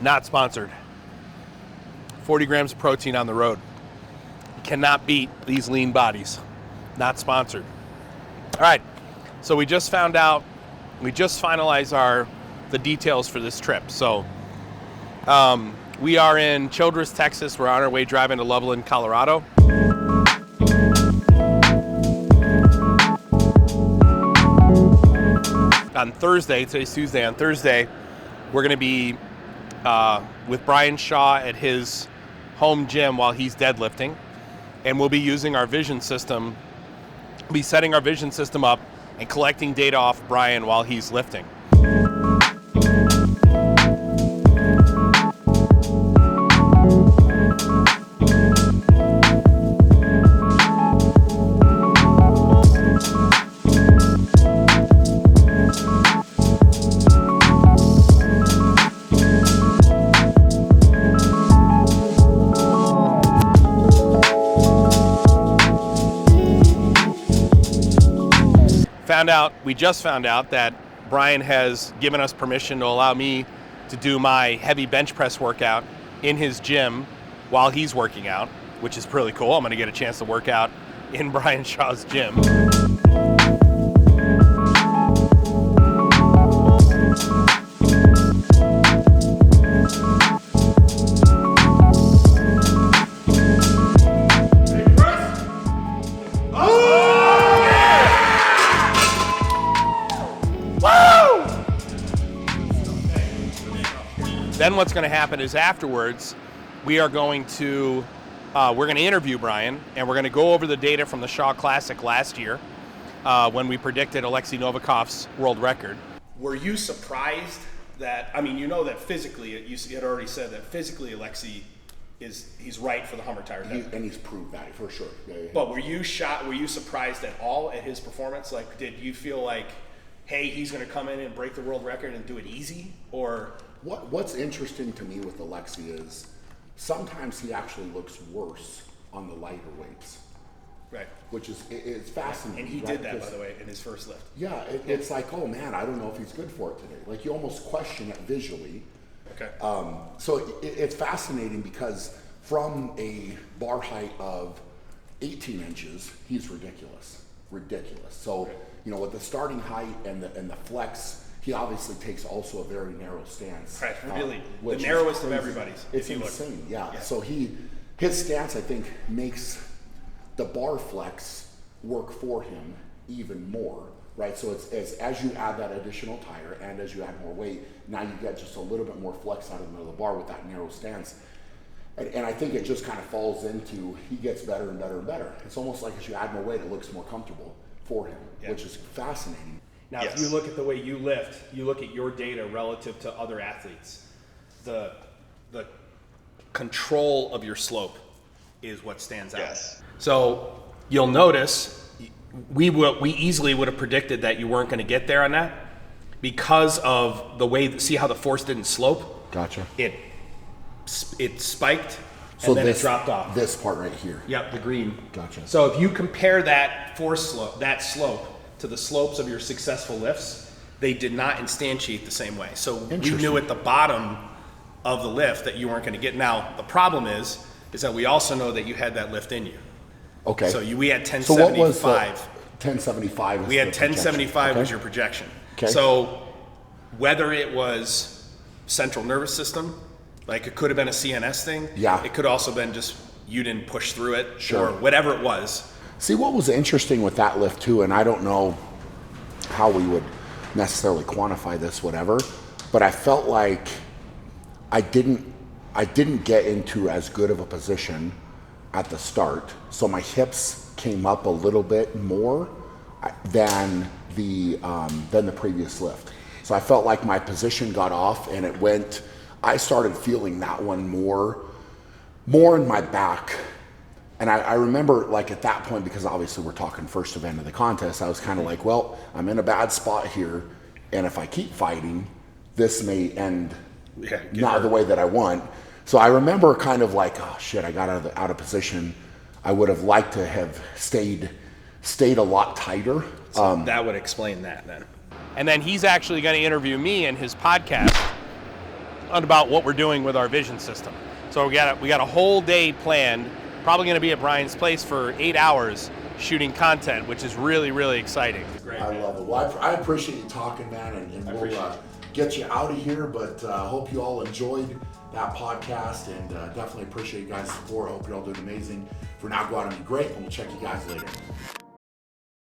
Not sponsored. 40 grams of protein on the road. You cannot beat these lean bodies. Not sponsored. All right, so we just found out, we just finalized the details for this trip. So we are in Childress, Texas. We're on our way driving to Loveland, Colorado. On Thursday, today's Tuesday, on Thursday, we're going to be with Brian Shaw at his home gym while he's deadlifting. And we'll be using our vision system, be setting our vision system up and collecting data off Brian while he's lifting. We just found out that Brian has given us permission to allow me to do my heavy bench press workout in his gym while he's working out, which is really cool. I'm going to get a chance to work out in Brian Shaw's gym. Then what's going to happen is afterwards, we're going to interview Brian, and we're going to go over the data from the ShawClassic last year when we predicted Alexei Novikov's world record. Were you surprised that, I mean, you know that physically, you had already said that physically Alexei he's right for the Hummer tire. And he's proved that for sure. Yeah. But were you surprised at all at his performance? Like, did you feel like, hey, he's going to come in and break the world record and do it easy, or... What's interesting to me with Alexei is sometimes he actually looks worse on the lighter weights. Right. Which is it's fascinating. And he did that, by the way, in his first lift. Yeah, it's like, oh man, I don't know if he's good for it today. Like you almost question it visually. Okay. So it's fascinating because from a bar height of 18 inches, he's ridiculous. So, with the starting height and the flex, he obviously takes also a very narrow stance. Right, really, the narrowest of everybody's. It's insane, yeah. So his stance, I think, makes the bar flex work for him even more, right? So it's as you add that additional tire and as you add more weight, now you get just a little bit more flex out of the middle of the bar with that narrow stance. And I think it just kind of falls into he gets better and better and better. It's almost like as you add more weight, it looks more comfortable for him, which is fascinating. Now, If you look at the way you lift, you look at your data relative to other athletes, the control of your slope is what stands out. Yes. So you'll notice we easily would have predicted that you weren't going to get there on that because of the way, see how the force didn't slope? Gotcha. It spiked and then it dropped off. This part right here. Yep, the green. Gotcha. So if you compare that force slope, to the slopes of your successful lifts, they did not instantiate the same way. So we knew at the bottom of the lift that you weren't going to get. Now, the problem is that we also know that you had that lift in you. Okay. So we had 1075. So what was 1075? We had 1075 was your projection. Okay. So whether it was central nervous system, like it could have been a CNS thing. Yeah. It could also been just you didn't push through it. Sure. Or whatever it was. See, what was interesting with that lift too, and I don't know how we would necessarily quantify this, whatever, but I felt like I didn't get into as good of a position at the start, so my hips came up a little bit more than the previous lift. So I felt like my position got off, and I started feeling that one more in my back. And I remember, like, at that point, because obviously we're talking first event of the contest, I was kind of like, well, I'm in a bad spot here, and if I keep fighting, this may end not the way that I want. So I remember kind of like, oh shit, I got out of position. I would have liked to have stayed a lot tighter. So that would explain that then. And then he's actually going to interview me in his podcast. about what we're doing with our vision system. So we got a whole day planned, probably going to be at Brian's place for 8 hours shooting content, which is really, really exciting. I love it. Well, I appreciate you talking, man, and we'll get you out of here, but I hope you all enjoyed that podcast, and definitely appreciate you guys' support. I hope you're all doing amazing. For now, go out and be great, and we'll check you guys later.